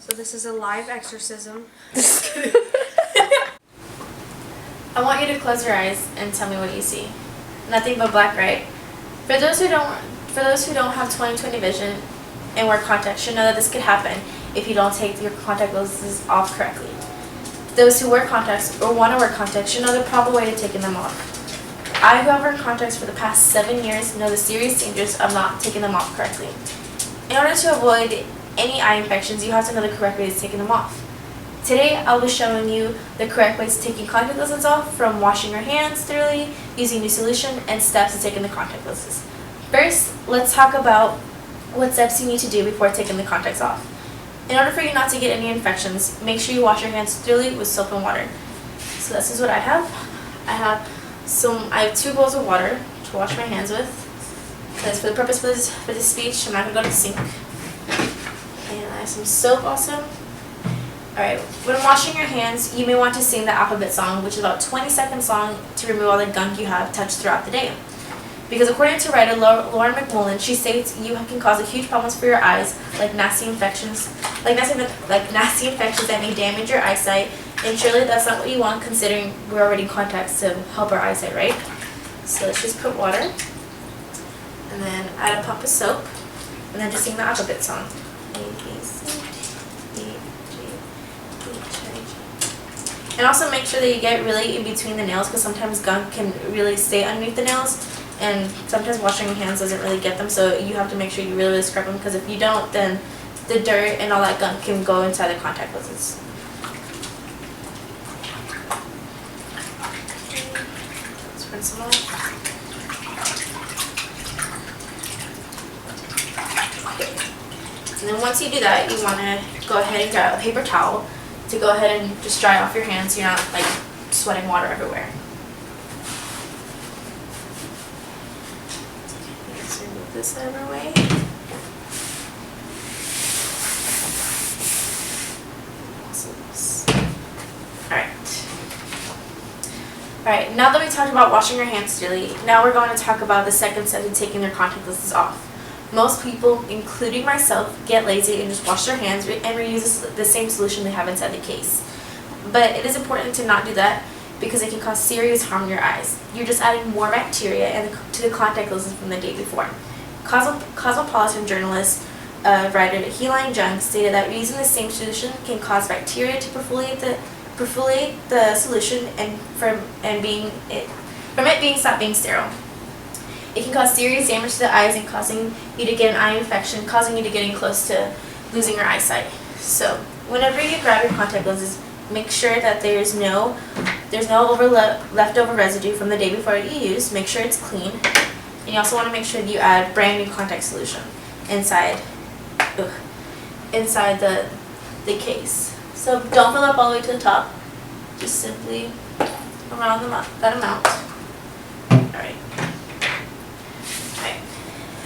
So this is a live exorcism. I want you to close your eyes and tell me what you see. Nothing but black, right? For those who don't have 20/20 vision and wear contacts, should know that this could happen if you don't take your contact lenses off correctly. Those who wear contacts or want to wear contacts should know the proper way to taking them off. I, who have worn contacts for the past 7 years, know the serious dangers of not taking them off correctly. In order to avoid any eye infections, you have to know the correct way to taking them off. Today, I'll be showing you the correct ways to taking contact lenses off, from washing your hands thoroughly, using new solution, and steps to taking the contact lenses. First, let's talk about what steps you need to do before taking the contacts off. In order for you not to get any infections, make sure you wash your hands thoroughly with soap and water. So this is what I have. I have 2 bowls of water to wash my hands with. Because for the purpose for this speech, I'm not going to go to the sink. And I have some soap also. Alright, when washing your hands, you may want to sing the alphabet song, which is about 20 seconds long, to remove all the gunk you have touched throughout the day. Because according to writer Lauren McMullen, she states you can cause a huge problems for your eyes, like nasty infections that may damage your eyesight, and surely that's not what you want, considering we're already in contacts to help our eyesight, right? So let's just put water, and then add a pump of soap, and then just sing the alphabet song. A, B, C, D, E, G, H, I, J. And also make sure that you get really in between the nails, because sometimes gunk can really stay underneath the nails, and sometimes washing your hands doesn't really get them, so you have to make sure you really scrub them, because if you don't, then the dirt and all that gunk can go inside the contact lenses. Let's rinse them off. And then once you do that, you want to go ahead and grab a paper towel to go ahead and just dry off your hands so you're not like sweating water everywhere. Let's remove this out of our way. Alright, now that we talked about washing your hands thoroughly, now we're going to talk about the second step in taking their contact lenses off. Most people, including myself, get lazy and just wash their hands and reuse the same solution they have inside the case. But it is important to not do that because it can cause serious harm to your eyes. You're just adding more bacteria to the contact lenses from the day before. Cosmopolitan journalist, writer Healine Jung stated that reusing the same solution can cause bacteria to perfoliate the solution and from it being stopped being sterile. It can cause serious damage to the eyes and causing you to get an eye infection, causing you to getting close to losing your eyesight. So whenever you grab your contact lenses, make sure that there's no leftover residue from the day before you use. Make sure it's clean. And you also want to make sure that you add brand new contact solution inside the case. So don't fill up all the way to the top. Just simply around that amount. Alright.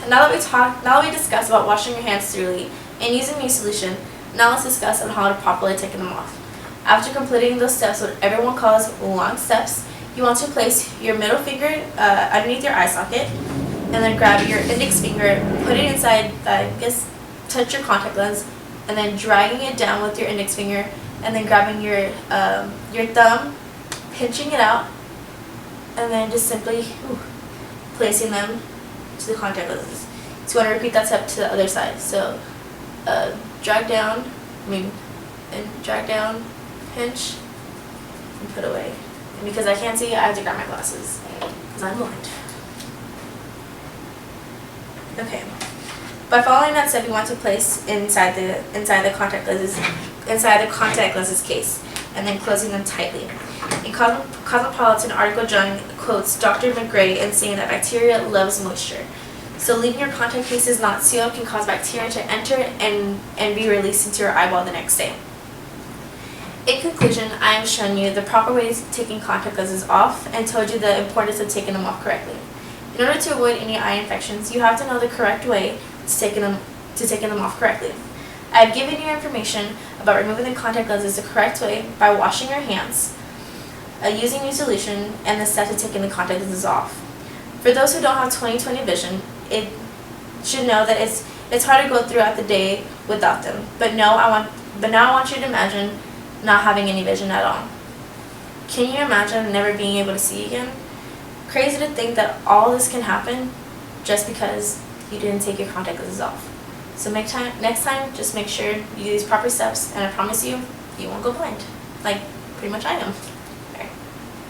Now that we discussed about washing your hands thoroughly and using new solution, now let's discuss on how to properly take them off. After completing those steps, what everyone calls long steps, you want to place your middle finger underneath your eye socket, and then grab your index finger, put it inside, touch your contact lens, and then dragging it down with your index finger, and then grabbing your thumb, pinching it out, and then just simply placing them to the contact lenses. So you want to repeat that step to the other side. So drag down, pinch, and put away. And because I can't see, I have to grab my glasses because I'm blind. Okay. By following that step, you want to place inside the contact lenses case, and then closing them tightly. In Cosmopolitan article, Jung quotes Dr. McGray in saying that bacteria loves moisture. So leaving your contact cases not sealed can cause bacteria to enter and be released into your eyeball the next day. In conclusion, I have shown you the proper ways of taking contact lenses off and told you the importance of taking them off correctly. In order to avoid any eye infections, you have to know the correct way to taking them off correctly. I have given you information about removing the contact lenses the correct way by washing your hands, using new solution, and the steps of taking the contact lenses off. For those who don't have 20/20 vision, it should know that It's hard to go throughout the day without them. But now I want you to imagine not having any vision at all. Can you imagine never being able to see again? Crazy to think that all this can happen just because you didn't take your contact lenses off. So next time, just make sure you do these proper steps, and I promise you, you won't go blind. Like, pretty much I am.